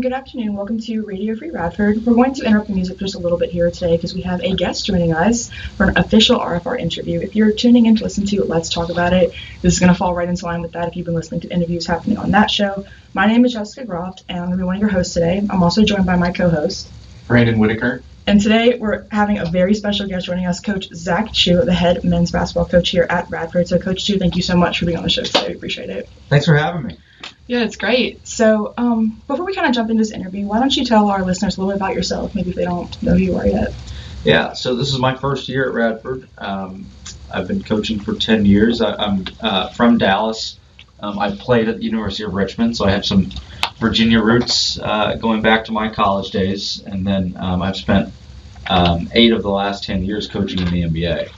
Good afternoon. Welcome to Radio Free Radford. We're going to interrupt the music just a little bit here today because we have a guest joining us for an official RFR interview. If you're tuning in to listen to Let's Talk About It, this is going to fall right into line with that if you've been listening to interviews happening on that show. My name is Jessica Groft, and I'm going to be one of your hosts today. I'm also joined by my co-host, Brandon Whitaker. And today we're having a very special guest joining us, Coach Zach Chu, the head men's basketball coach here at Radford. So, Coach Chu, thank you so much for being on the show today. We appreciate it. Thanks for having me. Yeah, it's great. So before we kind of jump into this interview, why don't you tell our listeners a little bit about yourself, maybe if they don't know who you are yet? Yeah, so this is my first year at Radford. I've been coaching for 10 years. I'm from Dallas. I played at the University of Richmond, so I have some Virginia roots going back to my college days. And then I've spent 8 of the last 10 years coaching in the NBA.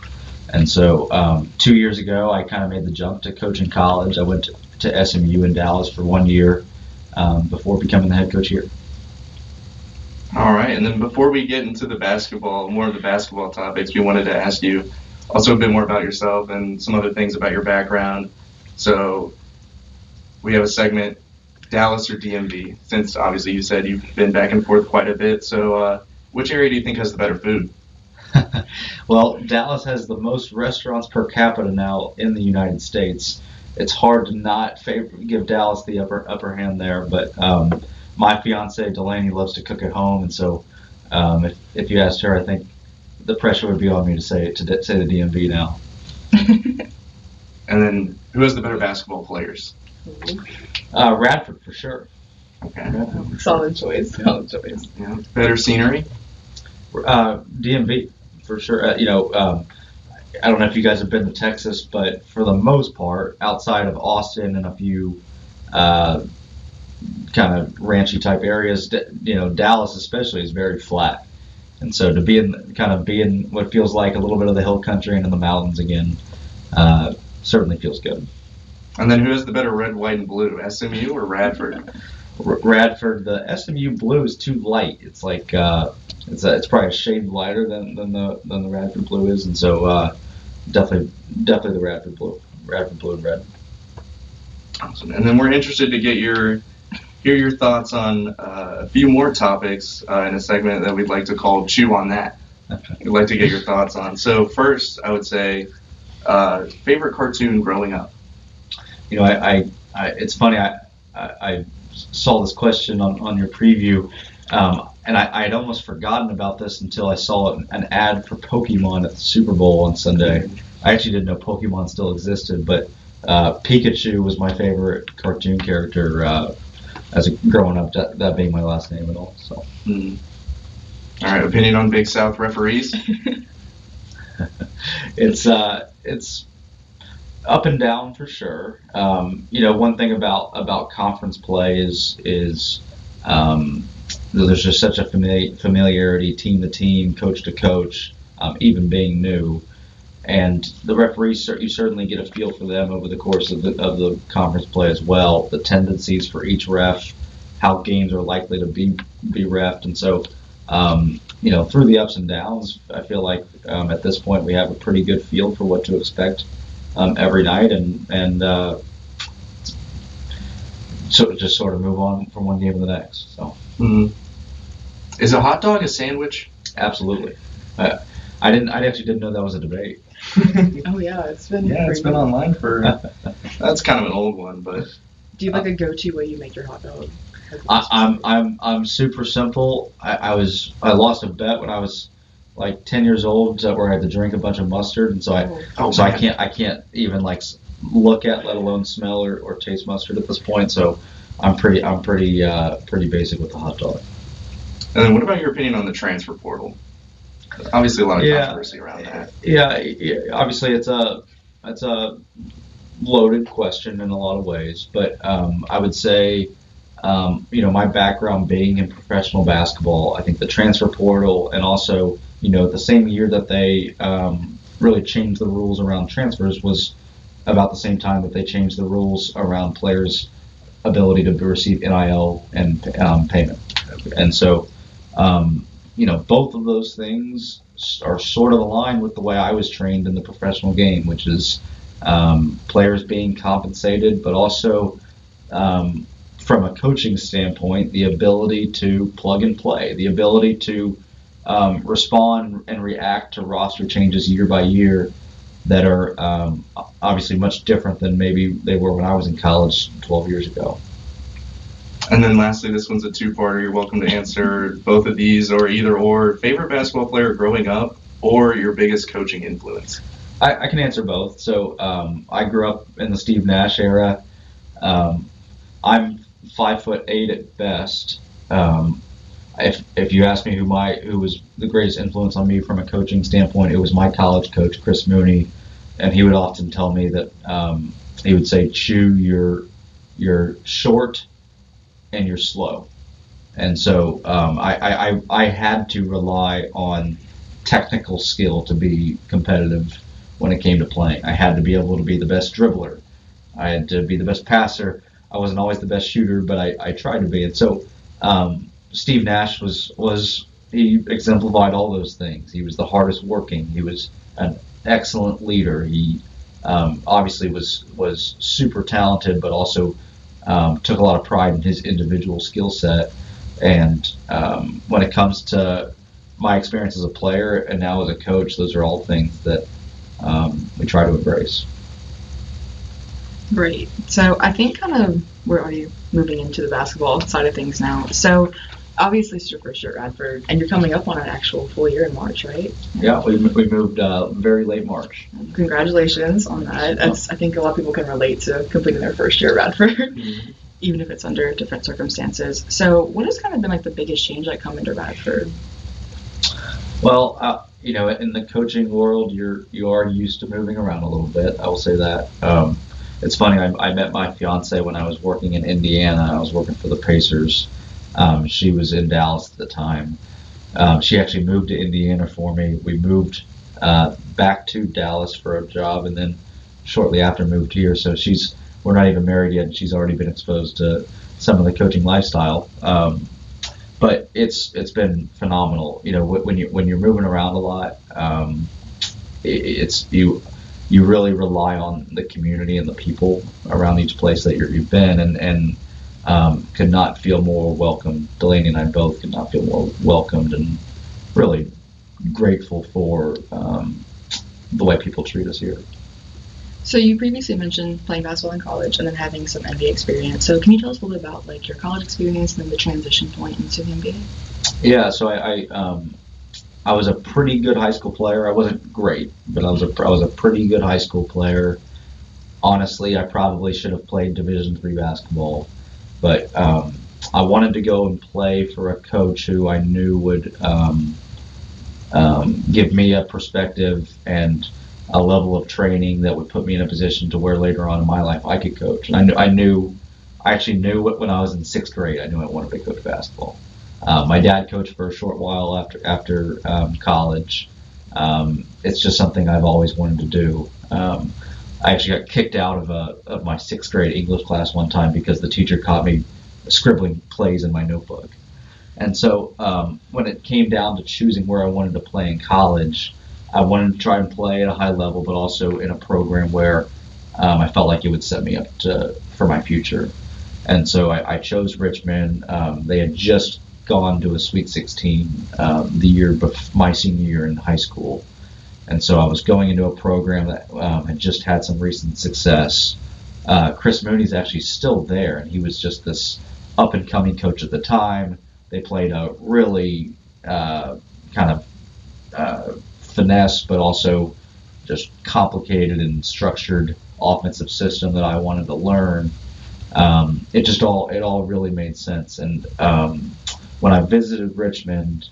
And so 2 years ago, I kind of made the jump to coaching college. I went to SMU in Dallas for 1 year before becoming the head coach here. All right, and then before we get into more of the basketball topics, we wanted to ask you also a bit more about yourself and some other things about your background. So we have a segment, Dallas or DMV, since obviously you said you've been back and forth quite a bit. So which area do you think has the better food? Well, Dallas has the most restaurants per capita now in the United States. It's hard to not give Dallas the upper hand there, but my fiance Delaney loves to cook at home, and so if you asked her, I think the pressure would be on me to say the DMV now. And then, who has the better basketball players? Radford for sure. Okay. Radford, Solid choice. Solid choice. Yeah. Better scenery? DMV for sure. I don't know if you guys have been to Texas, but for the most part, outside of Austin and a few kind of ranchy type areas, Dallas especially is very flat. And so to be in what feels like a little bit of the hill country and in the mountains again, certainly feels good. And then who has the better red, white, and blue, SMU or Radford? Radford. The SMU blue is too light. It's like it's probably a shade lighter than the Radford blue is, and so definitely the Radford blue and red. Awesome. And then we're interested to hear your thoughts on a few more topics in a segment that we'd like to call Chew on That. We'd like to get your thoughts on. So first, I would say favorite cartoon growing up. It's funny. I saw this question on your preview, and I had almost forgotten about this until I saw an ad for Pokemon at the Super Bowl on Sunday. I actually didn't know Pokemon still existed, but Pikachu was my favorite cartoon character growing up, that being my last name and all. So. All right, opinion on Big South referees? It's up and down for sure. One thing about conference play is there's just such a familiarity, team to team, coach to coach, even being new, and the referees you certainly get a feel for them over the course of the conference play as well. The tendencies for each ref, how games are likely to be reffed, and so through the ups and downs, I feel like at this point we have a pretty good feel for what to expect every night, and so just sort of move on from one game to the next. So. Mm-hmm. Is a hot dog a sandwich? Absolutely. I actually didn't know that was a debate. Oh yeah, it's been online for. That's kind of an old one, but. Do you have like a go-to way you make your hot dog? I'm super simple. I lost a bet when I was like 10 years old where I had to drink a bunch of mustard, and so I can't even like look at, let alone smell or taste mustard at this point. So I'm pretty basic with the hot dog. And then what about your opinion on the transfer portal? Obviously a lot of controversy around that. Yeah, obviously it's a loaded question in a lot of ways, but I would say my background being in professional basketball, I think the transfer portal, and also the same year that they really changed the rules around transfers was about the same time that they changed the rules around players' ability to receive NIL and payment. And so, both of those things are sort of aligned with the way I was trained in the professional game, which is players being compensated, but also from a coaching standpoint, the ability to plug and play, the ability to respond and react to roster changes year by year that are obviously much different than maybe they were when I was in college 12 years ago. And then lastly, this one's a two-parter. You're welcome to answer both of these or either or. Favorite basketball player growing up or your biggest coaching influence? I can answer both. So I grew up in the Steve Nash era. I'm 5'8" at best. If you ask me who was the greatest influence on me from a coaching standpoint, it was my college coach, Chris Mooney, and he would often tell me that he would say, "Chu, you're short and you're slow." And so I had to rely on technical skill to be competitive when it came to playing. I had to be able to be the best dribbler. I had to be the best passer. I wasn't always the best shooter, but I tried to be. And so Steve Nash he exemplified all those things. He was the hardest working. He was an excellent leader. He obviously was super talented, but also took a lot of pride in his individual skill set. And when it comes to my experience as a player and now as a coach, those are all things that we try to embrace. Great. So I think we're already moving into the basketball side of things now. So obviously it's your first year at Radford, and you're coming up on an actual full year in March, right? Yeah, we moved very late March. Congratulations on that. I think a lot of people can relate to completing their first year at Radford, mm-hmm. even if it's under different circumstances. So what has kind of been like the biggest change coming to Radford? Well, in the coaching world, you are used to moving around a little bit. I will say that. It's funny. I met my fiance when I was working in Indiana. I was working for the Pacers. She was in Dallas at the time. She actually moved to Indiana for me. We moved back to Dallas for a job, and then shortly after moved here. So we're not even married yet, and she's already been exposed to some of the coaching lifestyle. But it's been phenomenal. When you're moving around a lot, you really rely on the community and the people around each place that you've been, and could not feel more welcome. Delaney and I both could not feel more welcomed, and really grateful for the way people treat us here. So you previously mentioned playing basketball in college and then having some NBA experience. So can you tell us a little bit about your college experience and then the transition point into the NBA? Yeah, so I was a pretty good high school player. I wasn't great, but I was a pretty good high school player. Honestly, I probably should have played Division III basketball, but I wanted to go and play for a coach who I knew would give me a perspective and a level of training that would put me in a position to where later on in my life I could coach. And I actually knew when I was in 6th grade, I knew I wanted to coach basketball. My dad coached for a short while after college. It's just something I've always wanted to do. I actually got kicked out of my 6th grade English class one time because the teacher caught me scribbling plays in my notebook. And so when it came down to choosing where I wanted to play in college, I wanted to try and play at a high level, but also in a program where I felt like it would set me up for my future. And so I chose Richmond. They had just gone to a Sweet 16 the year before my senior year in high school. And so I was going into a program that had just had some recent success. Chris Mooney's actually still there, and he was just this up-and-coming coach at the time. They played a really kind of finesse, but also just complicated and structured offensive system that I wanted to learn. It all really made sense. And when I visited Richmond,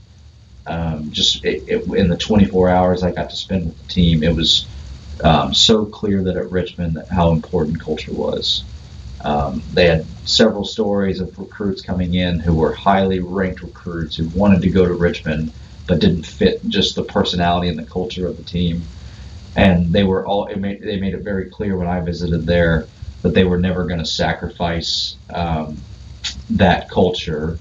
in the 24 hours I got to spend with the team, it was so clear that at Richmond how important culture was. They had several stories of recruits coming in who were highly ranked recruits who wanted to go to Richmond but didn't fit just the personality and the culture of the team. And they made it very clear when I visited there that they were never going to sacrifice that culture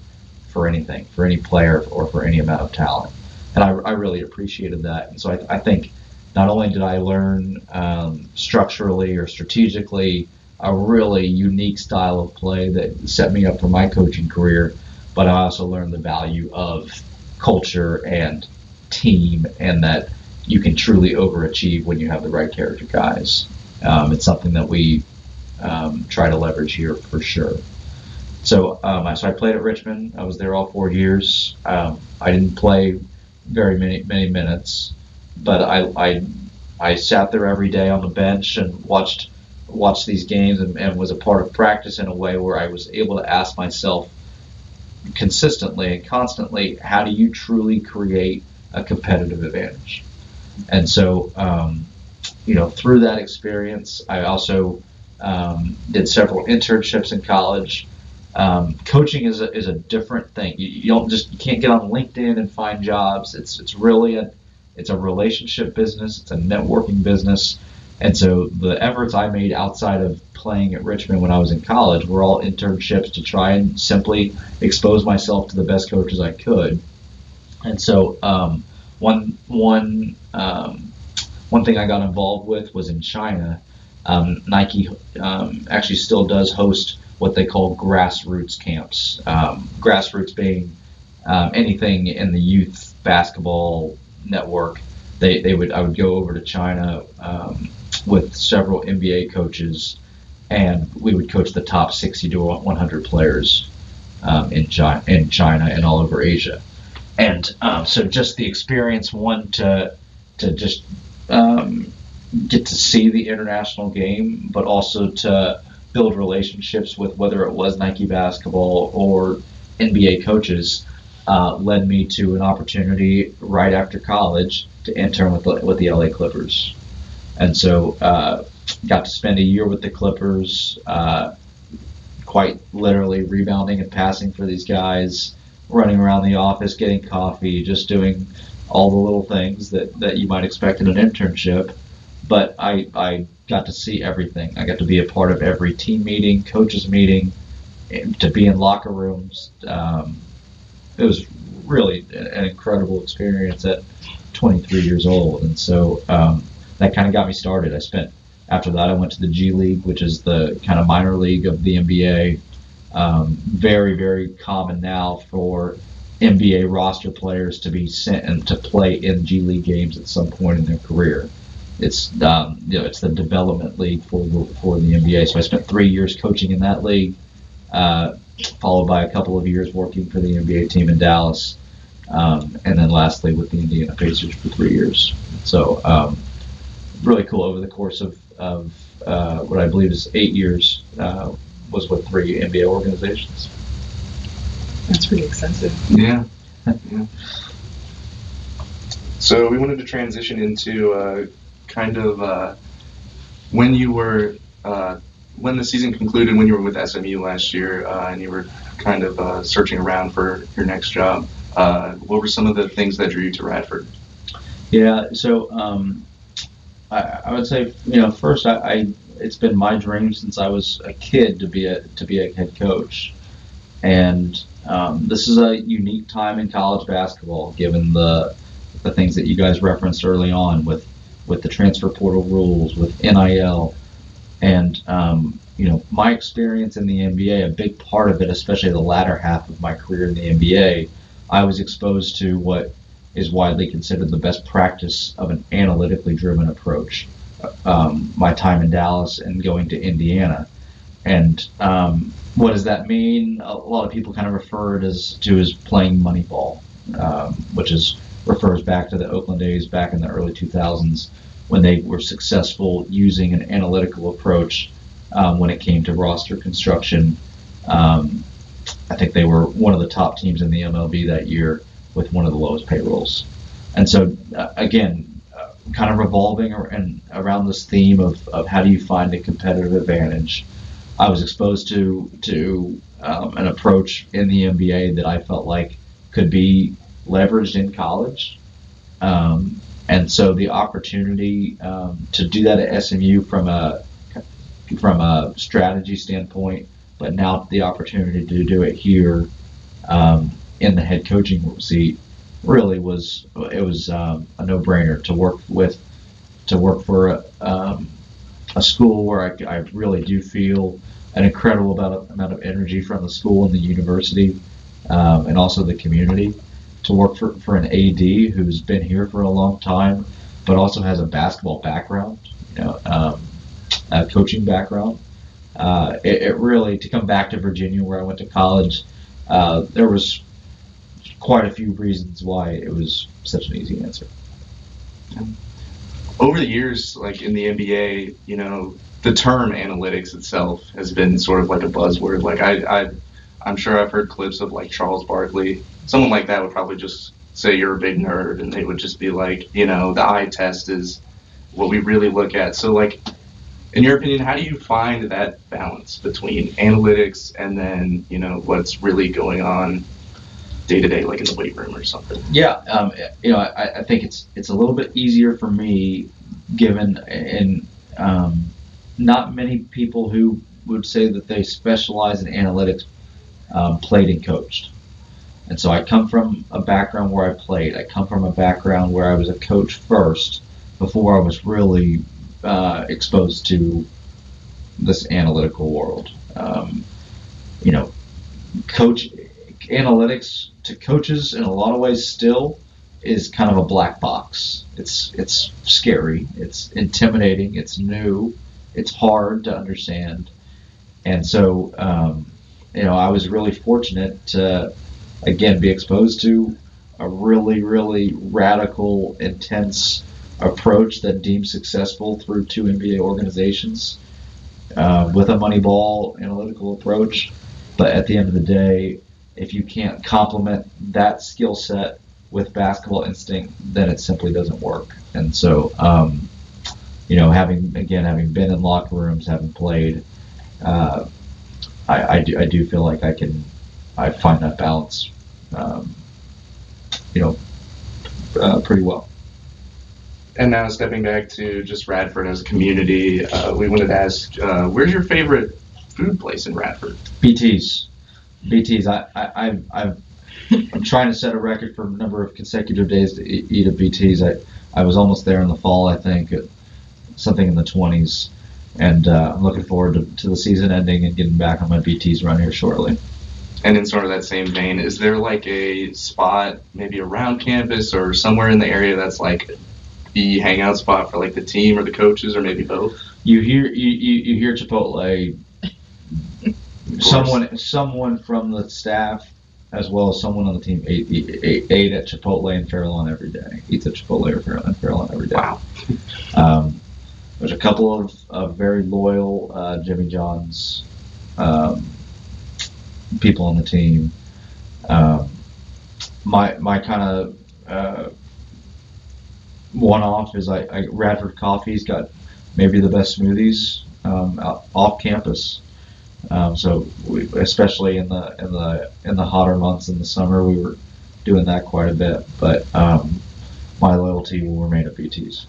for anything, for any player or for any amount of talent. And I really appreciated that. And so I think not only did I learn structurally or strategically a really unique style of play that set me up for my coaching career. But I also learned the value of culture and team, and that you can truly overachieve when you have the right character guys. It's something that we try to leverage here for sure. So I played at Richmond. I was there all 4 years. I didn't play very many minutes, but I sat there every day on the bench and watched these games, and was a part of practice in a way where I was able to ask myself consistently and constantly, how do you truly create a competitive advantage? And so, through that experience, I also did several internships in college. Coaching is a different thing. You can't get on LinkedIn and find jobs. It's really it's a relationship business. It's a networking business. And so the efforts I made outside of playing at Richmond when I was in college were all internships to try and simply expose myself to the best coaches I could. And so one thing I got involved with was in China. Nike actually still does host what they call grassroots camps. Grassroots being anything in the youth basketball network. I would go over to China with several NBA coaches, and we would coach the top 60 to 100 players in China and all over Asia. And so just the experience, one, to just get to see the international game, but also to build relationships with, whether it was Nike basketball or NBA coaches, led me to an opportunity right after college to intern with the LA Clippers. And so got to spend a year with the Clippers, quite literally rebounding and passing for these guys, running around the office, getting coffee, just doing all the little things that you might expect in an internship. But I got to see everything. I got to be a part of every team meeting, coaches meeting, to be in locker rooms. It was really an incredible experience at 23 years old. And so that kind of got me started. After that, I went to the G League, which is the kind of minor league of the NBA. Very, very common now for NBA roster players to be sent and to play in G League games at some point in their career. It's it's the development league for the NBA. So I spent 3 years coaching in that league, followed by a couple of years working for the NBA team in Dallas, and then lastly with the Indiana Pacers for 3 years. So really cool. Over the course of what I believe is 8 years, was with 3 NBA organizations. That's pretty extensive. Yeah. Yeah. So we wanted to transition into when you were when the season concluded, when you were with SMU last year, and you were kind of searching around for your next job. What were some of the things that drew you to Radford? Yeah, so I would say, first, it's been my dream since I was a kid to be a head coach, and this is a unique time in college basketball, given the things that you guys referenced early on with the transfer portal rules, with NIL, and my experience in the NBA. A big part of it, especially the latter half of my career in the NBA, I was exposed to what is widely considered the best practice of an analytically driven approach. My time in Dallas and going to Indiana. And what does that mean? A lot of people kind of refer it as playing Moneyball, which refers back to the Oakland A's back in the early 2000s, when they were successful using an analytical approach when it came to roster construction. I think they were one of the top teams in the MLB that year, with one of the lowest payrolls. And so, again, kind of revolving around this theme of how do you find a competitive advantage, I was exposed to an approach in the NBA that I felt like could be leveraged in college. And so the opportunity to do that at SMU from a strategy standpoint, but now the opportunity to do it here in the head coaching seat, really was a no-brainer. To work for a a school where I really do feel an incredible amount of energy from the school and the university, and also the community. To work for an AD who's been here for a long time, but also has a basketball background, a coaching background. It really, to come back to Virginia where I went to college, there was quite a few reasons why it was such an easy answer. Over the years, like in the NBA, the term analytics itself has been sort of like a buzzword. Like I'm sure I've heard clips of like Charles Barkley. Someone like that would probably just say you're a big nerd, and they would just be like, the eye test is what we really look at. So like, in your opinion, how do you find that balance between analytics and then, what's really going on day to day, like in the weight room or something? Yeah, I think it's a little bit easier for me, given not many people who would say that they specialize in analytics played and coached. And so I come from a background where I played. I come from a background where I was a coach first before I was really exposed to this analytical world. Coach analytics to coaches in a lot of ways still is kind of a black box. It's scary. It's intimidating. It's new. It's hard to understand. And so, I was really fortunate to, again, be exposed to a really, really radical, intense approach that deemed successful through 2 NBA organizations with a Moneyball analytical approach. But at the end of the day, if you can't complement that skill set with basketball instinct, then it simply doesn't work. And so, having been in locker rooms, having played, I do feel like I find that balance, pretty well. And now stepping back to just Radford as a community, we wanted to ask, where's your favorite food place in Radford? BT's. I'm trying to set a record for a number of consecutive days to eat at BT's. I was almost there in the fall, I think, at something in the 20s. And I'm looking forward to the season ending and getting back on my BT's run here shortly. And in sort of that same vein, is there like a spot maybe around campus or somewhere in the area that's like the hangout spot for like the team or the coaches, or maybe both? You hear Chipotle. Someone from the staff as well as someone on the team ate at Chipotle in Fairlawn every day. Eats at Chipotle or in Fairlawn every day. Wow. There's a couple of very loyal Jimmy John's people on the team. My kind of one-off is Radford Coffee's got maybe the best smoothies off campus. So especially in the hotter months in the summer, we were doing that quite a bit. But my loyalty will remain at BT's.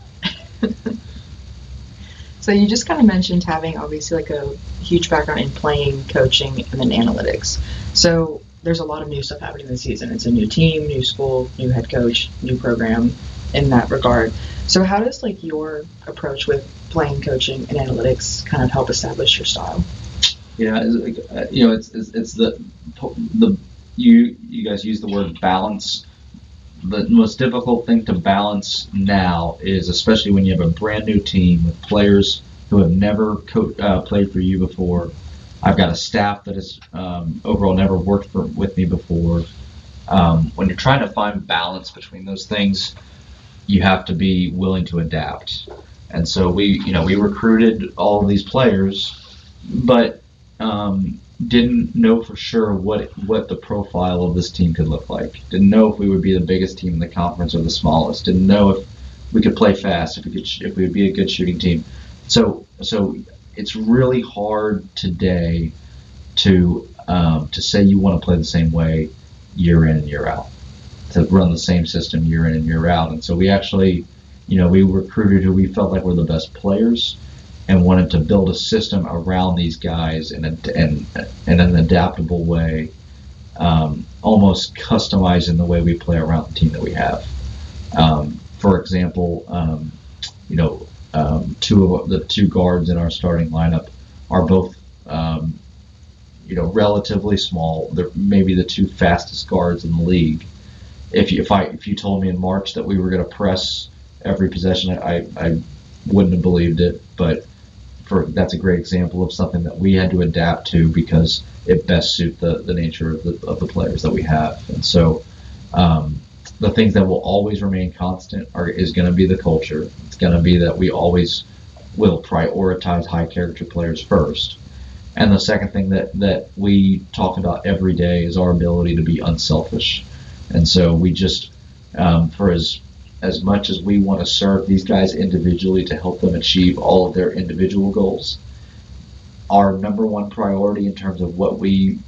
So you just kind of mentioned having obviously like a huge background in playing, coaching, and then analytics. So there's a lot of new stuff happening this season. It's a new team, new school, new head coach, new program in that regard. So how does like your approach with playing, coaching, and analytics kind of help establish your style? Yeah, it's the you guys use the word balance. The most difficult thing to balance now is, especially when you have a brand new team with players who have never played for you before. I've got a staff that has overall never worked with me before. When you're trying to find balance between those things, you have to be willing to adapt. And so we recruited all of these players, but didn't know for sure what the profile of this team could look like. Didn't know if we would be the biggest team in the conference or the smallest. Didn't know if we could play fast, if we would be a good shooting team. So it's really hard today to say you want to play the same way year in and year out, to run the same system year in and year out. And so we actually, we recruited who we felt like were the best players, and wanted to build a system around these guys in an adaptable way, almost customizing the way we play around the team that we have. For example, the two guards in our starting lineup are both relatively small. They're maybe the two fastest guards in the league. If you told me in March that we were going to press every possession, I wouldn't have believed it. But that's a great example of something that we had to adapt to because it best suit the nature of the players that we have. And so the things that will always remain constant is going to be the culture. It's going to be that we always will prioritize high character players first. And the second thing that we talk about every day is our ability to be unselfish. And so we just, for as much as we want to serve these guys individually to help them achieve all of their individual goals, our number one priority in terms of what we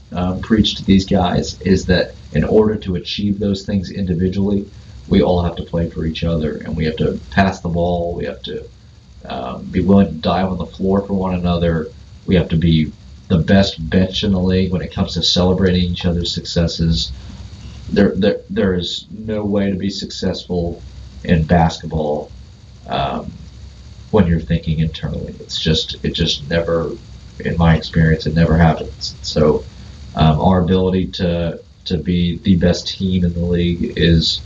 preach to these guys is that in order to achieve those things individually, we all have to play for each other, and we have to pass the ball. We have to be willing to dive on the floor for one another. We have to be the best bench in the league when it comes to celebrating each other's successes. There is no way to be successful in basketball when you're thinking internally. It just never, in my experience, it never happens. So our ability to be the best team in the league is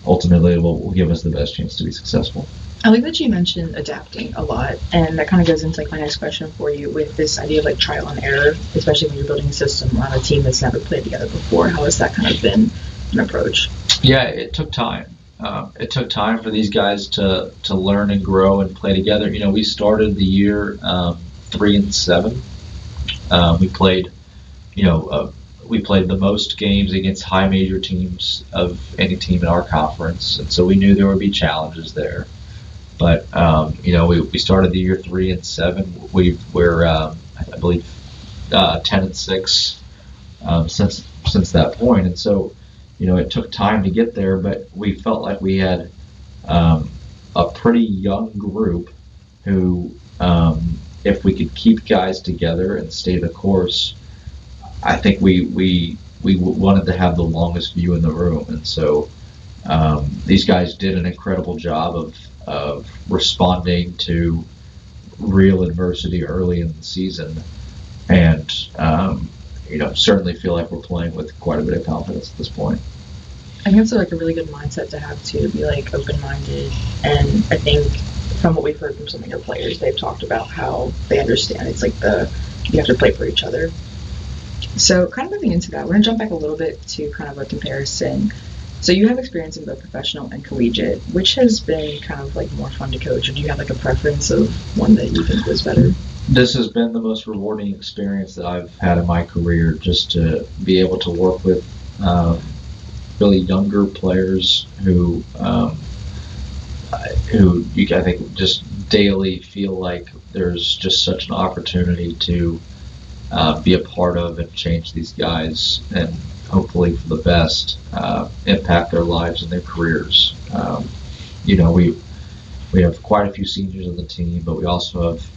ultimately what will give us the best chance to be successful. I like that you mentioned adapting a lot, and that kind of goes into like my next question for you with this idea of like trial and error, especially when you're building a system on a team that's never played together before. How has that kind of been an approach? Yeah, it took time. It took time for these guys to learn and grow and play together. We started the year 3-7. We played the most games against high major teams of any team in our conference, and so we knew there would be challenges there. But we started the year 3-7. We're I believe 10-6 since that point, and so it took time to get there. But we felt like we had a pretty young group who, if we could keep guys together and stay the course, I think we wanted to have the longest view in the room, and so these guys did an incredible job of responding to real adversity early in the season, and certainly feel like we're playing with quite a bit of confidence at this point. I think it's like a really good mindset to have to be like open-minded, and I think from what we've heard from some of your players, they've talked about how they understand it's like you have to play for each other. So kind of moving into that, we're gonna jump back a little bit to kind of a comparison. So you have experience in both professional and collegiate. Which has been kind of like more fun to coach, or do you have like a preference of one that you think was better? This has been the most rewarding experience that I've had in my career, just to be able to work with really younger players who I think just daily feel like there's just such an opportunity to be a part of and change these guys, and hopefully for the best, impact their lives and their careers. We have quite a few seniors on the team, but we also have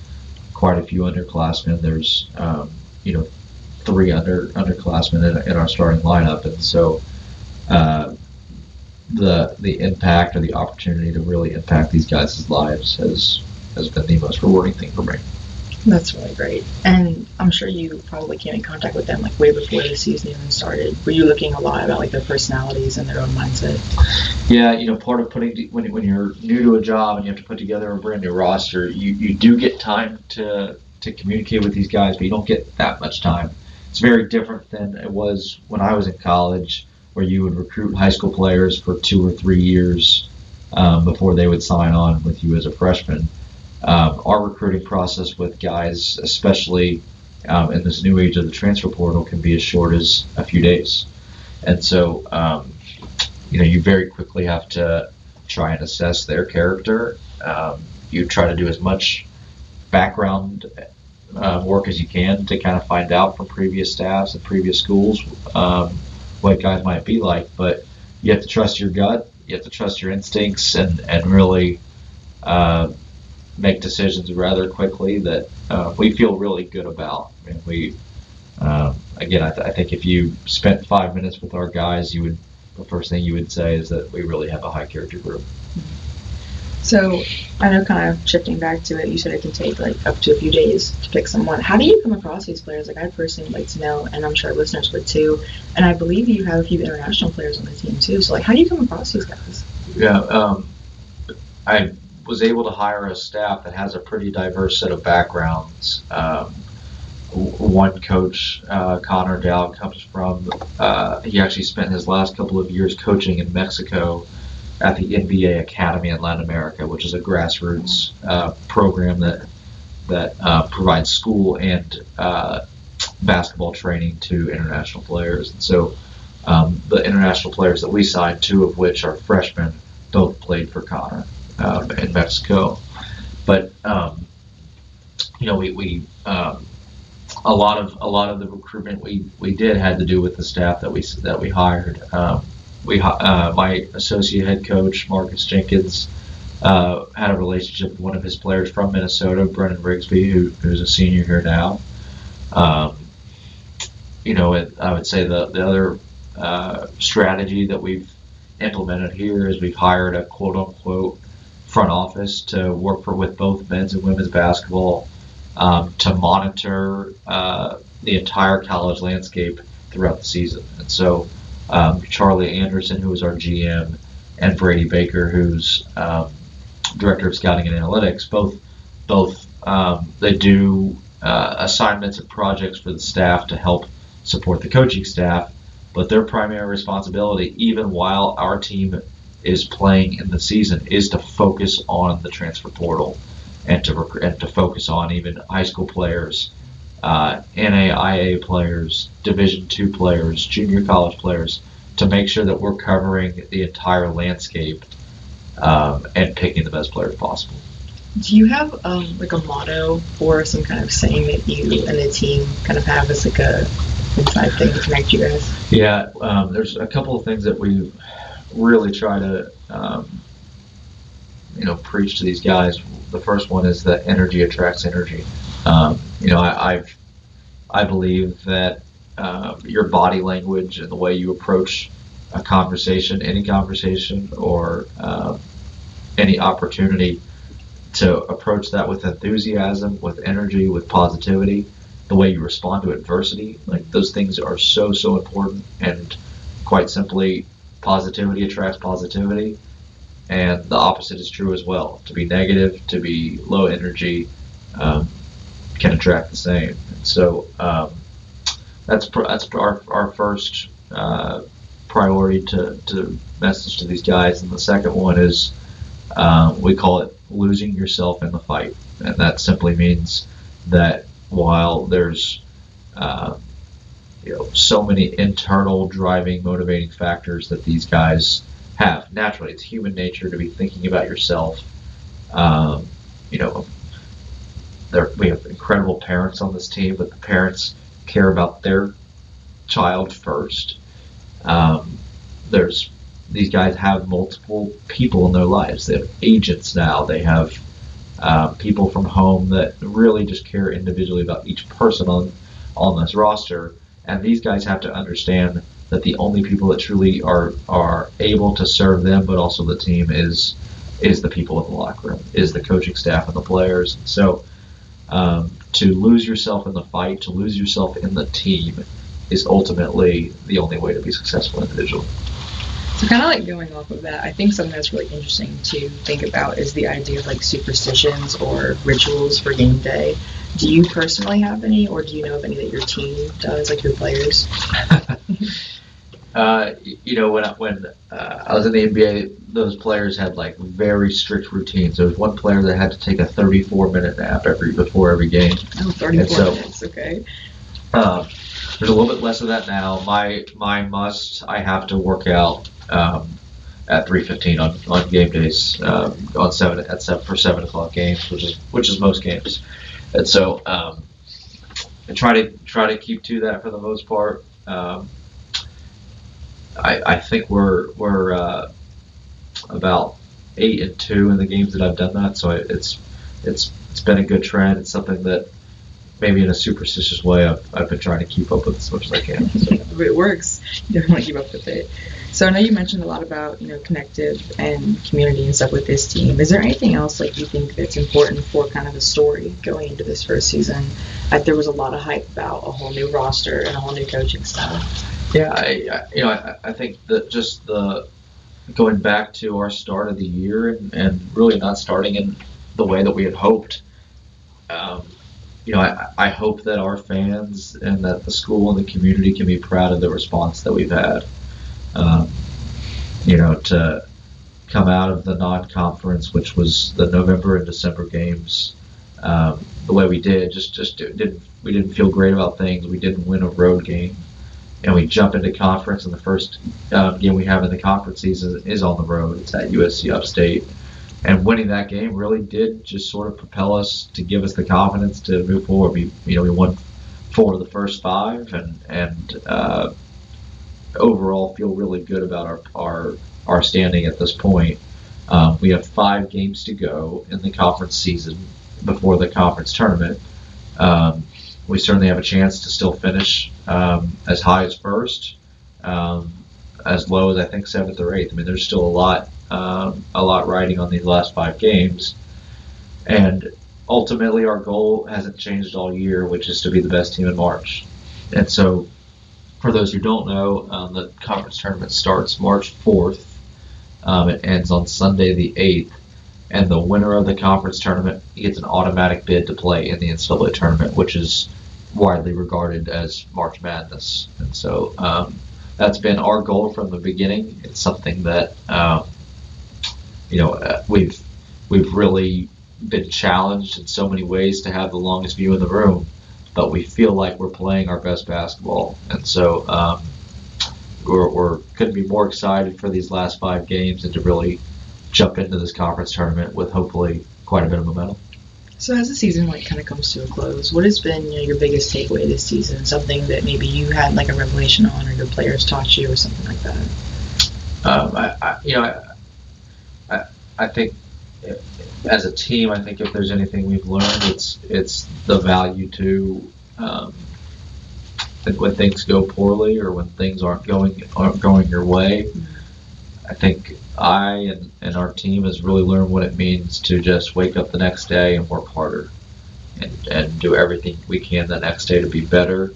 quite a few underclassmen. There's 3 underclassmen in our starting lineup, and so the impact or the opportunity to really impact these guys' lives has been the most rewarding thing for me. That's really great. And I'm sure you probably came in contact with them like way before the season even started. Were you looking a lot about like their personalities and their own mindset? Yeah, part of when you're new to a job and you have to put together a brand new roster, you do get time to communicate with these guys, but you don't get that much time. It's very different than it was when I was in college, where you would recruit high school players for 2 or 3 years before they would sign on with you as a freshman. Our recruiting process with guys, especially in this new age of the transfer portal, can be as short as a few days. And so, you very quickly have to try and assess their character. You try to do as much background work as you can to kind of find out from previous staffs and previous schools what guys might be like. But you have to trust your gut, you have to trust your instincts, and really make decisions rather quickly that we feel really good about. I mean, I think if you spent 5 minutes with our guys, the first thing you would say is that we really have a high character group. So I know, kind of shifting back to it, you said it can take like up to a few days to pick someone. How do you come across these players? Like, I'd personally like to know, and I'm sure our listeners would too. And I believe you have a few international players on the team too. So like, how do you come across these guys? Yeah, I was able to hire a staff that has a pretty diverse set of backgrounds. One coach, Connor Dowd, comes from, he actually spent his last couple of years coaching in Mexico at the NBA Academy in Latin America, which is a grassroots program that provides school and basketball training to international players. And so the international players that we signed, two of which are freshmen, both played for Connor in Mexico. But we a lot of the recruitment we did had to do with the staff that we hired. My associate head coach Marcus Jenkins had a relationship with one of his players from Minnesota, Brennan Rigsby, who's a senior here now. I would say the other strategy that we've implemented here is we've hired a quote unquote front office to work with both men's and women's basketball to monitor the entire college landscape throughout the season. And so Charlie Anderson, who is our GM, and Brady Baker, who's director of scouting and analytics, both they do assignments and projects for the staff to help support the coaching staff. But their primary responsibility, even while our team is playing in the season, is to focus on the transfer portal and to focus on even high school players, NAIA players, Division II players, junior college players, to make sure that we're covering the entire landscape and picking the best players possible. Do you have like a motto or some kind of saying that you and the team kind of have as like a inside thing to connect you guys? Yeah, there's a couple of things that we really try to preach to these guys. The first one is that energy attracts energy. I believe that your body language and the way you approach a conversation, any conversation, or any opportunity, to approach that with enthusiasm, with energy, with positivity, the way you respond to adversity, like those things are so important. And quite simply, positivity attracts positivity, and the opposite is true as well. To be negative, to be low energy, can attract the same. And so that's our first priority to message to these guys. And the second one is we call it losing yourself in the fight, and that simply means that while there's so many internal driving, motivating factors that these guys have. Naturally, it's human nature to be thinking about yourself. We have incredible parents on this team, but the parents care about their child first. These guys have multiple people in their lives. They have agents now. They have people from home that really just care individually about each person on this roster. And these guys have to understand that the only people that truly are able to serve them, but also the team, is the people in the locker room, is the coaching staff and the players. So to lose yourself in the fight, to lose yourself in the team, is ultimately the only way to be successful individually. So kind of like going off of that, I think something that's really interesting to think about is the idea of like superstitions or rituals for game day. Do you personally have any, or do you know of any that your team does, like your players? When I was in the NBA, those players had like very strict routines. There was one player that had to take a 34-minute nap before every game. Oh, 34 minutes, okay. There's a little bit less of that now. My I have to work out at 3:15 on game days, for 7 o'clock games, which is most games. And so I try to keep to that for the most part. I think we're about 8-2 in the games that I've done that. So it's been a good trend. It's something that maybe in a superstitious way, I've been trying to keep up with as much as I can. So. It works. You definitely keep up with it. So I know you mentioned a lot about, connective and community and stuff with this team. Is there anything else like you think that's important for kind of the story going into this first season? Like there was a lot of hype about a whole new roster and a whole new coaching staff. Yeah, I think that just the going back to our start of the year and really not starting in the way that we had hoped. I hope that our fans and that the school and the community can be proud of the response that we've had. To come out of the non-conference, which was the November and December games, the way we did, we didn't feel great about things. We didn't win a road game, and we jump into conference, and the first game we have in the conference season is on the road. It's at USC Upstate. And winning that game really did just sort of propel us to give us the confidence to move forward. We won 4 of the first 5, and overall feel really good about our standing at this point. We have 5 games to go in the conference season before the conference tournament. We certainly have a chance to still finish as high as first, as low as I think 7th or 8th. I mean, there's still a lot riding on these last 5 games, and ultimately our goal hasn't changed all year, which is to be the best team in March. And so, for those who don't know, the conference tournament starts March 4th. It ends on Sunday the 8th, and the winner of the conference tournament gets an automatic bid to play in the NCAA tournament, which is widely regarded as March Madness. And so that's been our goal from the beginning. It's something that we've really been challenged in so many ways to have the longest view in the room, but we feel like we're playing our best basketball. And so we're couldn't be more excited for these last 5 games and to really jump into this conference tournament with hopefully quite a bit of momentum. So as the season kind of comes to a close, what has been your biggest takeaway this season? Something that maybe you had like a revelation on, or your players taught you, or something like that? I think as a team, I think if there's anything we've learned, it's the value to when things go poorly or when things aren't going your way. Mm-hmm. I think I and our team has really learned what it means to just wake up the next day and work harder and do everything we can the next day to be better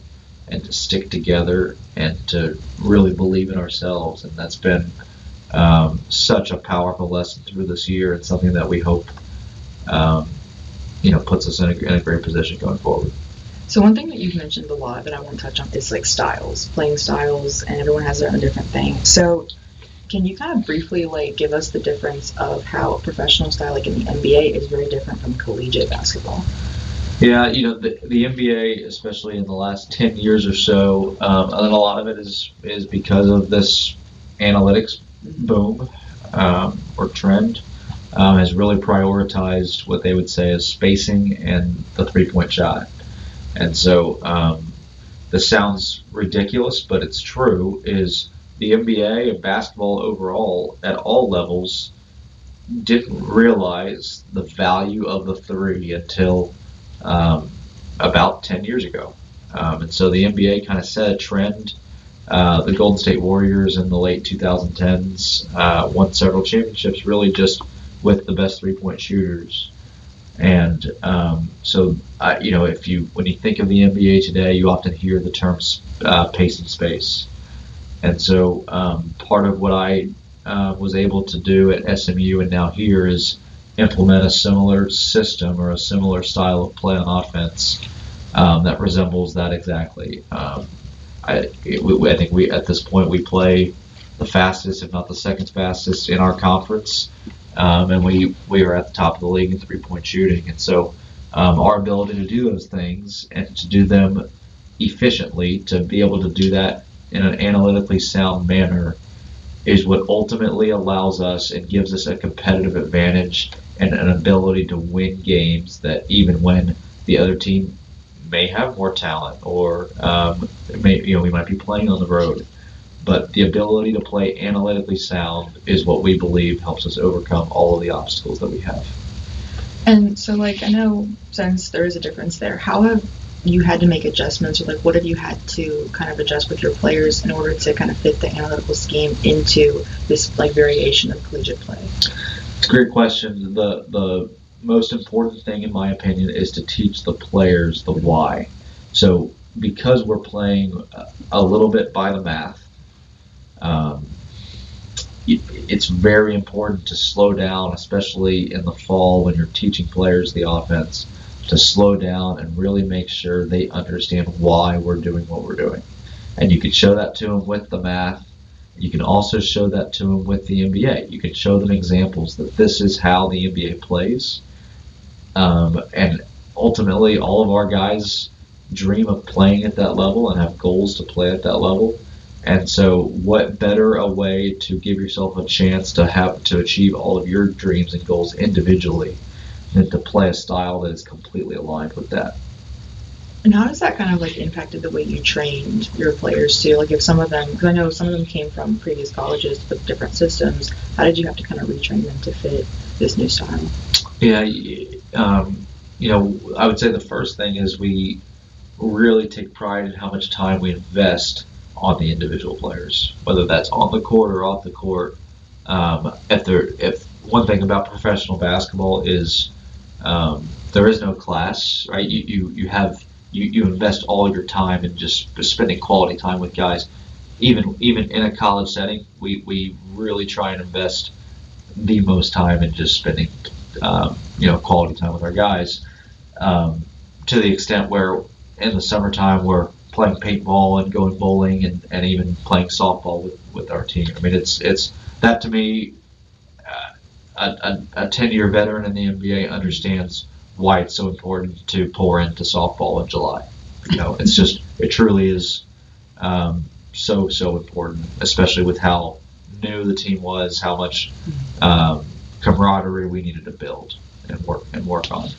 and to stick together and to really believe in ourselves. And that's been such a powerful lesson through this year, and something that we hope puts us in a great position going forward. So one thing that you've mentioned a lot that I want to touch on is like styles, playing styles, and everyone has their own different thing. So can you kind of briefly give us the difference of how a professional style like in the NBA is very different from collegiate basketball? Yeah, the NBA, especially in the last 10 years or so, and a lot of it is because of this analytics boom or trend, has really prioritized what they would say is spacing and the 3-point shot. And so this sounds ridiculous, but it's true, is the NBA and basketball overall at all levels didn't realize the value of the 3 until about 10 years ago. And so the NBA kind of set a trend. The Golden State Warriors in the late 2010s won several championships really just with the best 3-point shooters. And so when you think of the NBA today, you often hear the terms pace and space. And so part of what I was able to do at SMU and now here is implement a similar system or a similar style of play on offense that resembles that exactly. I think we at this point we play the fastest, if not the second fastest, in our conference, and we are at the top of the league in 3-point shooting. And so our ability to do those things and to do them efficiently, to be able to do that in an analytically sound manner, is what ultimately allows us and gives us a competitive advantage and an ability to win games that even when the other team may have more talent or we might be playing on the road, but the ability to play analytically sound is what we believe helps us overcome all of the obstacles that we have. And so I know since there is a difference there, how have you had to make adjustments, or like what have you had to kind of adjust with your players in order to kind of fit the analytical scheme into this like variation of collegiate play? It's a great question. The most important thing, in my opinion, is to teach the players the why. So because we're playing a little bit by the math, it's very important to slow down, especially in the fall when you're teaching players the offense, to slow down and really make sure they understand why we're doing what we're doing. And you can show that to them with the math. You can also show that to them with the NBA. You can show them examples that this is how the NBA plays. And ultimately, all of our guys dream of playing at that level and have goals to play at that level. And so what better a way to give yourself a chance to achieve all of your dreams and goals individually than to play a style that is completely aligned with that. And how has that kind of like impacted the way you trained your players too? Like if some of them, because I know some of them came from previous colleges with different systems, how did you have to kind of retrain them to fit this new style? Yeah, I would say the first thing is we really take pride in how much time we invest on the individual players, whether that's on the court or off the court. If one thing about professional basketball is there is no class, right? You invest all your time in just spending quality time with guys. Even in a college setting, we really try and invest the most time in just spending quality time with our guys, to the extent where in the summertime we're playing paintball and going bowling and even playing softball with our team. I mean, it's that to me, a 10-year veteran in the NBA understands why it's so important to pour into softball in July. It truly is so important, especially with how new the team was, how much camaraderie we needed to build and work on.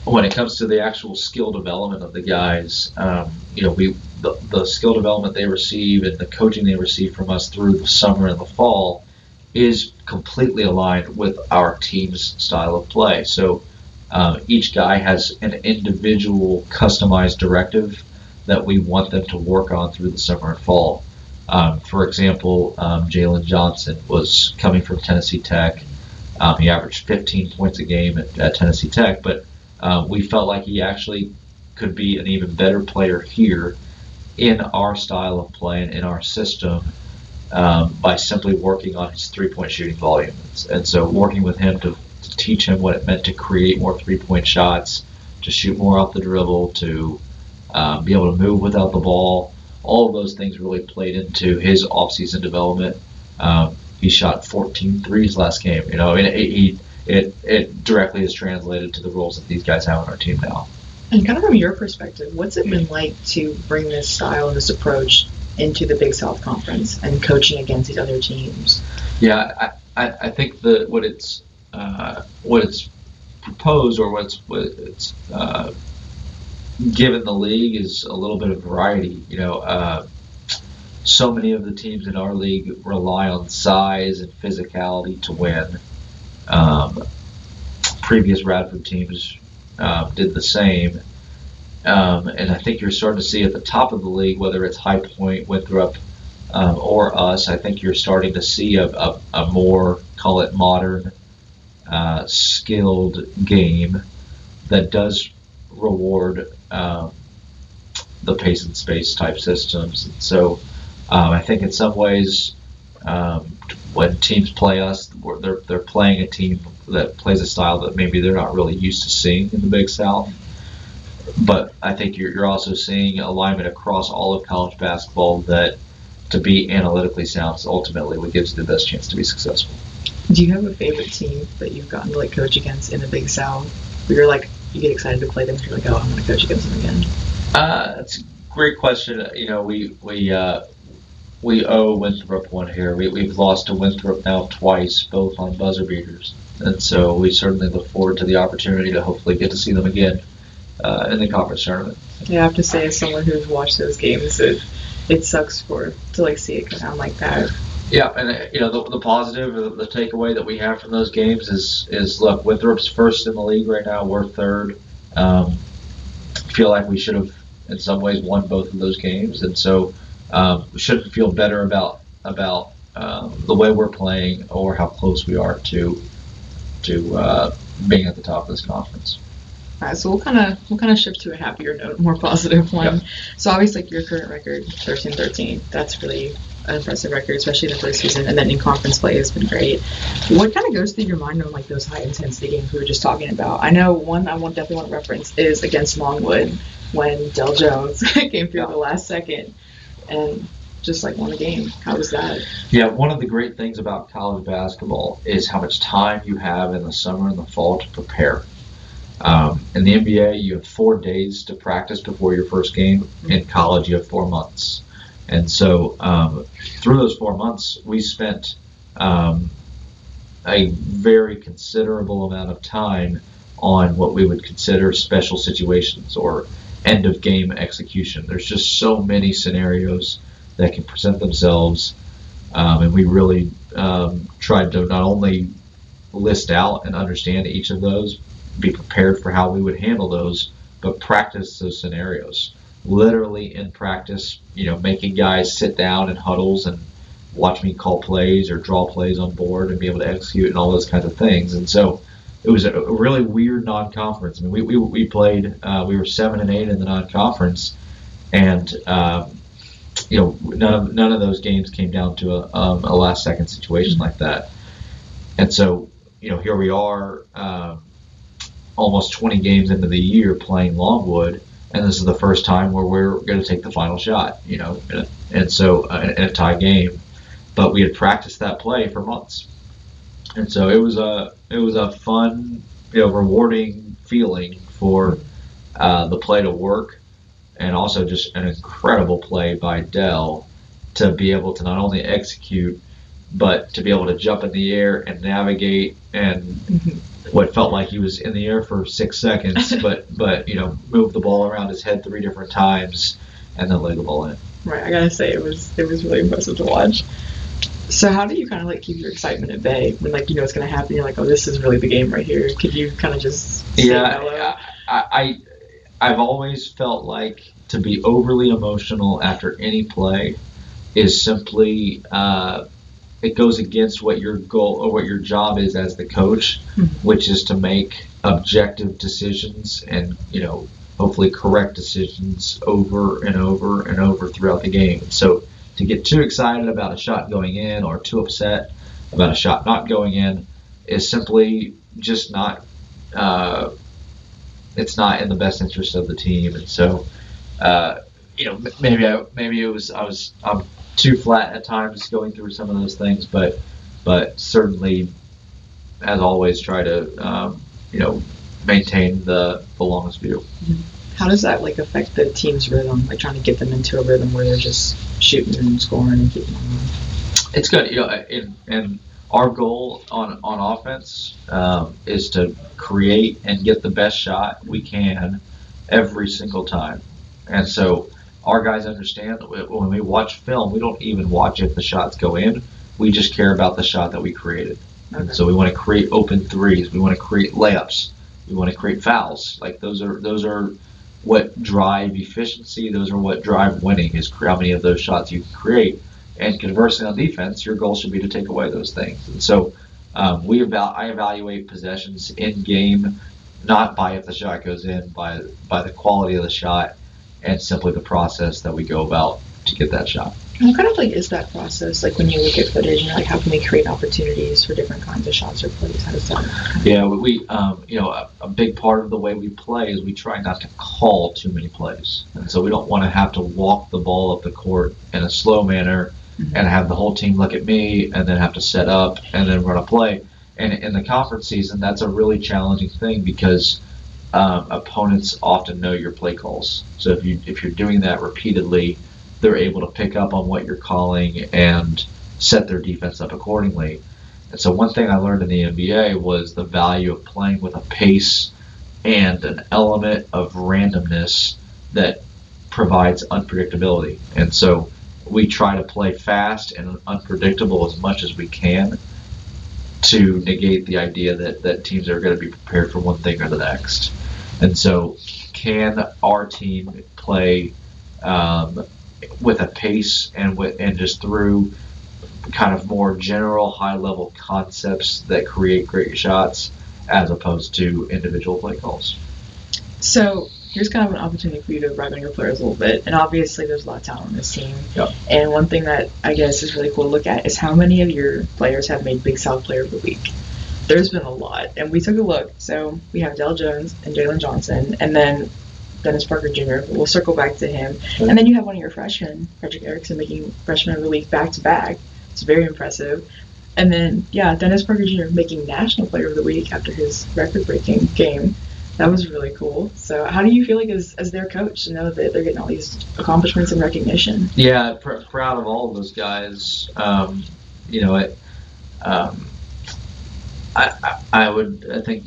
When it comes to the actual skill development of the guys, the skill development they receive and the coaching they receive from us through the summer and the fall is completely aligned with our team's style of play. So each guy has an individual customized directive that we want them to work on through the summer and fall. For example, Jalen Johnson was coming from Tennessee Tech. He averaged 15 points a game at Tennessee Tech, but we felt like he actually could be an even better player here in our style of play and in our system by simply working on his three-point shooting volume. And so working with him to teach him what it meant to create more three-point shots, to shoot more off the dribble, to be able to move without the ball. All of those things really played into his off-season development. He shot 14 threes last game. It directly is translated to the roles that these guys have on our team now. And kind of from your perspective, what's it been like to bring this style and this approach into the Big South Conference and coaching against these other teams? Yeah, I think that what it's proposed or what it's given the league is a little bit of variety. So many of the teams in our league rely on size and physicality to win. Previous Radford teams did the same. And I think you're starting to see at the top of the league, whether it's High Point, Winthrop, or us, I think you're starting to see a more, call it modern, skilled game that does reward the pace and space type systems. And so I think in some ways, when teams play us, they're playing a team that plays a style that maybe they're not really used to seeing in the Big South. But I think you're also seeing alignment across all of college basketball that to be analytically sound is ultimately what gives you the best chance to be successful. Do you have a favorite team that you've gotten to coach against in the Big South? Where you're you get excited to play them, you're like, oh, I'm going to coach against them again? That's a great question. We owe Winthrop one here. We've lost to Winthrop now twice, both on buzzer beaters. And so we certainly look forward to the opportunity to hopefully get to see them again in the conference tournament. Yeah, I have to say, as someone who's watched those games, it sucks to see it go down like that. Yeah, and the positive, or the takeaway that we have from those games is look, Winthrop's first in the league right now. We're third. feel like we should have, in some ways, won both of those games, and so we shouldn't feel better about the way we're playing or how close we are to being at the top of this conference. All right, so we'll kind of shift to a happier note, more positive one. Yep. So obviously, like, your current record, 13-13, that's really an impressive record, especially in the first season, and then in conference play has been great. What kind of goes through your mind on like those high intensity games we were just talking about? I know one I definitely want to reference is against Longwood when Del Jones came through the last second and just like won a game. How was that? Yeah, one of the great things about college basketball is how much time you have in the summer and the fall to prepare. In the NBA, you have 4 days to practice before your first game. In college, you have 4 months. And so through those 4 months, we spent a very considerable amount of time on what we would consider special situations or end-of-game execution. There's just so many scenarios that can present themselves, and we really tried to not only list out and understand each of those, be prepared for how we would handle those, but practice those scenarios. Literally in practice, making guys sit down in huddles and watch me call plays or draw plays on board and be able to execute and all those kinds of things. And so it was a really weird non-conference. I mean, we played, we were 7-8 in the non-conference, and none of those games came down to a last-second situation like that. And so, here we are, almost 20 games into the year playing Longwood, and this is the first time where we're going to take the final shot, and so in a tie game. But we had practiced that play for months, and so it was a fun, rewarding feeling for the play to work, and also just an incredible play by Dell to be able to not only execute, but to be able to jump in the air and navigate and what felt like he was in the air for 6 seconds, but move the ball around his head 3 different times and then lay the ball in. Right, I gotta say it was really impressive to watch. So how do you kind of like keep your excitement at bay when it's going to happen? You're like, oh, this is really the game right here. Could you kind of just say hello? I've always felt like to be overly emotional after any play is simply it goes against what your goal or what your job is as the coach, which is to make objective decisions and hopefully correct decisions over and over and over throughout the game. So to get too excited about a shot going in or too upset about a shot not going in is simply just not it's not in the best interest of the team. And so maybe I'm too flat at times going through some of those things, but certainly, as always, try to maintain the longest view. How does that affect the team's rhythm? Trying to get them into a rhythm where they're just shooting and scoring and keeping on going. It's good, and our goal on offense is to create and get the best shot we can every single time, and so our guys understand that when we watch film, we don't even watch if the shots go in. We just care about the shot that we created. Okay. And so we want to create open threes. We want to create layups. We want to create fouls. Those are what drive efficiency. Those are what drive winning, is how many of those shots you can create. And conversely, on defense, your goal should be to take away those things. And so I evaluate possessions in game, not by if the shot goes in, by the quality of the shot, and simply the process that we go about to get that shot. What kind of is that process? When you look at footage, and how can we create opportunities for different kinds of shots or plays? How does that? Yeah, we a big part of the way we play is we try not to call too many plays, and so we don't want to have to walk the ball up the court in a slow manner and have the whole team look at me and then have to set up and then run a play. And in the conference season, that's a really challenging thing because opponents often know your play calls. So if you're doing that repeatedly, they're able to pick up on what you're calling and set their defense up accordingly. And so one thing I learned in the NBA was the value of playing with a pace and an element of randomness that provides unpredictability. And so we try to play fast and unpredictable as much as we can to negate the idea that teams are going to be prepared for one thing or the next. And so can our team play with a pace and just through kind of more general high level concepts that create great shots as opposed to individual play calls. So here's kind of an opportunity for you to brag on your players a little bit. And obviously there's a lot of talent on this team. Yep. And one thing that I guess is really cool to look at is how many of your players have made Big South Player of the Week. There's been a lot. And we took a look. So we have Dell Jones and Jalen Johnson, and then Dennis Parker Jr. We'll circle back to him. Okay. And then you have one of your freshmen, Frederick Erickson, making Freshman of the Week back-to-back. It's very impressive. And then, Dennis Parker Jr. making National Player of the Week after his record-breaking game. That was really cool. So how do you feel like as their coach to know that they're getting all these accomplishments and recognition? Yeah, proud of all of those guys. I think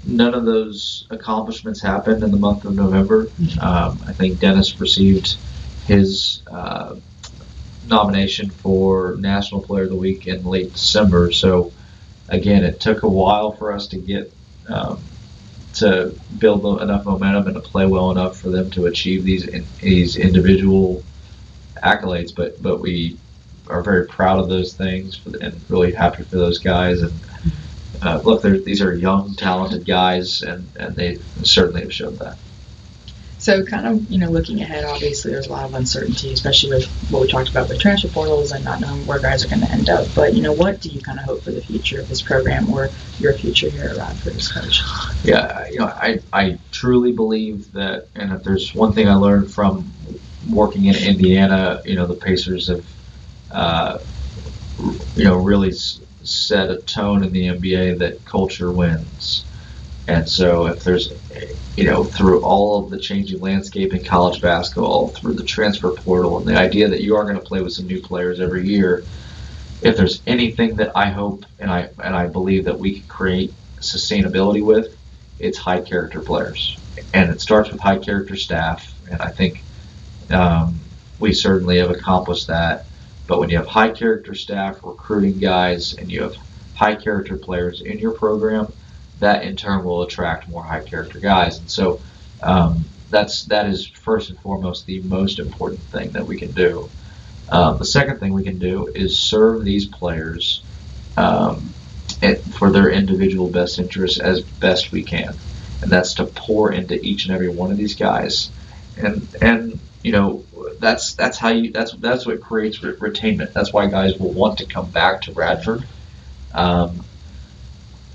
none of those accomplishments happened in the month of November. I think Dennis received his nomination for National Player of the Week in late December. So again, it took a while for us to get to build enough momentum and to play well enough for them to achieve these individual accolades. But we are very proud of those things and really happy for those guys. And look, these are young, talented guys, and they certainly have showed that. So kind of, looking ahead, obviously there's a lot of uncertainty, especially with what we talked about with transfer portals and not knowing where guys are going to end up. But, what do you kind of hope for the future of this program or your future here at Radford as coach? Yeah, I truly believe that, and if there's one thing I learned from working in Indiana, the Pacers have, really set a tone in the NBA that culture wins. And so if there's, through all of the changing landscape in college basketball, through the transfer portal, and the idea that you are going to play with some new players every year, if there's anything that I hope and I believe that we can create sustainability with, it's high character players. And it starts with high character staff, and I think we certainly have accomplished that. But when you have high character staff recruiting guys and you have high character players in your program, that in turn will attract more high character guys. And so that is first and foremost the most important thing that we can do. The second thing we can do is serve these players for their individual best interests as best we can. And that's to pour into each and every one of these guys. And that's what creates retainment. That's why guys will want to come back to Radford.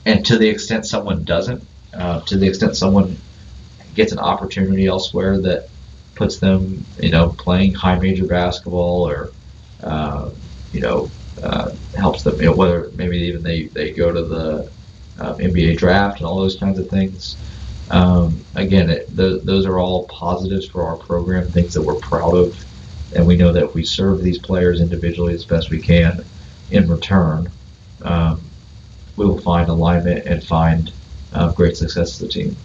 And to the extent someone doesn't, to the extent someone gets an opportunity elsewhere that puts them, playing high major basketball or, helps them, whether maybe even they go to the NBA draft and all those kinds of things. Again, those are all positives for our program, things that we're proud of. And we know that if we serve these players individually as best we can in return, we will find alignment and find great success as a team.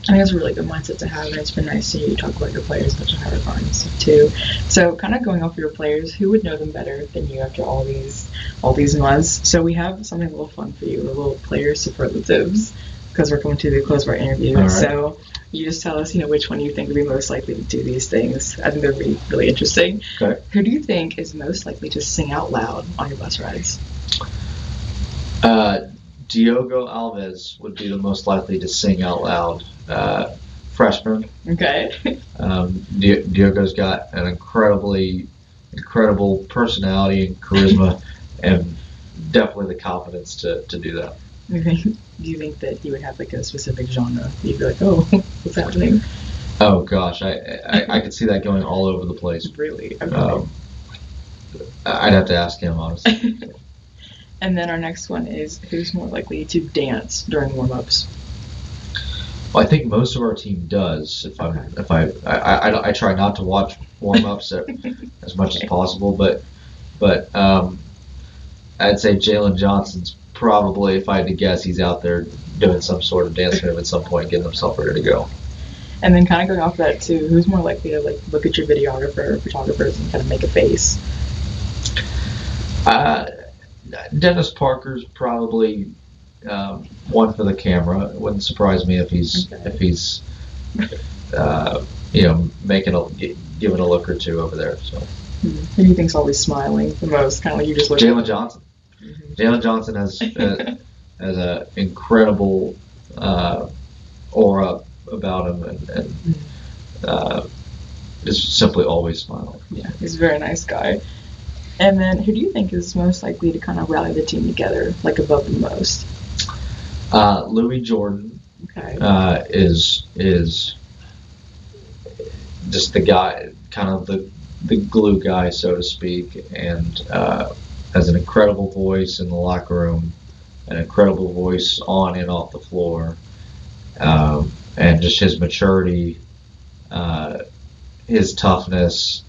I think that's a really good mindset to have, and it's been nice to hear you talk about your players in such a high regard and stuff too. So kind of going off of your players, who would know them better than you after all these months? So we have something a little fun for you, a little player superlatives, because we're coming to the close of our interview. All right. So you just tell us, which one you think would be most likely to do these things. I think that would be really interesting. Okay. Who do you think is most likely to sing out loud on your bus rides? Diogo Alves would be the most likely to sing out loud. Freshman. Okay. Diogo's got an incredible personality and charisma, and definitely the confidence to do that. Do you think that he would have like a specific genre? You'd be like, oh, what's happening? Oh gosh, I could see that going all over the place. Really? I'd have to ask him, honestly. And then our next one is, who's more likely to dance during warm-ups? Well, I think most of our team does. I try not to watch warm-ups as much as possible, but I'd say Jalen Johnson's probably, if I had to guess, he's out there doing some sort of dance move at some point, getting himself ready to go. And then kind of going off that too, who's more likely to look at your videographer or photographers and kind of make a face? Dennis Parker's probably one for the camera. It wouldn't surprise me if he's giving a look or two over there. So. Who do you think's always smiling the most? Kind of like you just look. Jalen Johnson. Jalen Johnson has an incredible aura about him, and is simply always smiling. Yeah, he's a very nice guy. And then, who do you think is most likely to kind of rally the team together, like above the most? Louis Jordan. Okay. Is just the guy, kind of the glue guy, so to speak, and has an incredible voice in the locker room, an incredible voice on and off the floor, and just his maturity, his toughness.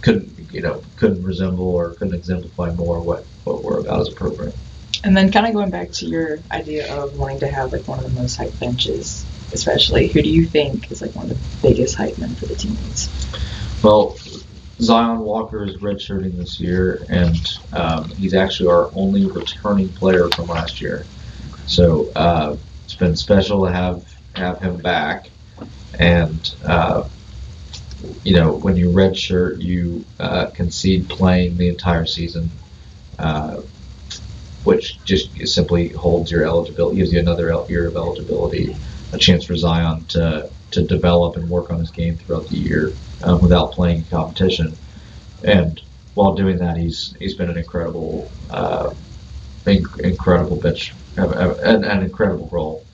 Couldn't resemble or couldn't exemplify more what we're about as a program. And then, kind of going back to your idea of wanting to have like one of the most hyped benches, especially, who do you think is like one of the biggest hype men for the teammates? Well, Zion Walker is redshirting this year, and he's actually our only returning player from last year. So it's been special to have him back. And when you redshirt, you concede playing the entire season, which just simply holds your eligibility, gives you another year of eligibility, a chance for Zion to develop and work on his game throughout the year without playing in competition. And while doing that, he's been an incredible bench, an incredible role,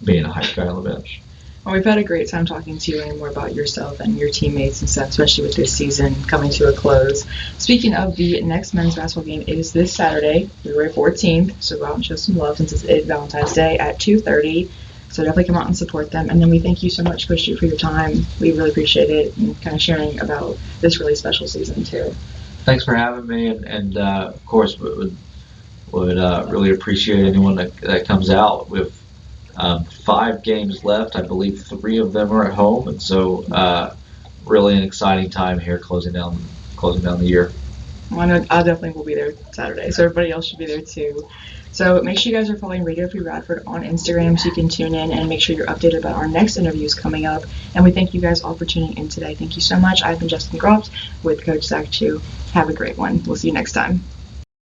being a hype guy on the bench. Well, we've had a great time talking to you, learning more about yourself and your teammates and stuff, especially with this season coming to a close. Speaking of, the next men's basketball game is this Saturday, February 14th, so go out and show some love since it's Valentine's Day at 2:30. So definitely come out and support them. And then we thank you so much, Coach Chu, for your time. We really appreciate it and kind of sharing about this really special season too. Thanks for having me, and of course would really appreciate anyone that comes out. With 5 games left, I believe 3 of them are at home, and so really an exciting time here closing down the year. Well, I definitely will be there Saturday, so everybody else should be there too. So make sure you guys are following Radio Free Radford on Instagram so you can tune in and make sure you're updated about our next interviews coming up. And we thank you guys all for tuning in today. Thank you so much. I've been Justin Groft with Coach Zach Chu. Have a great one. We'll see you next time.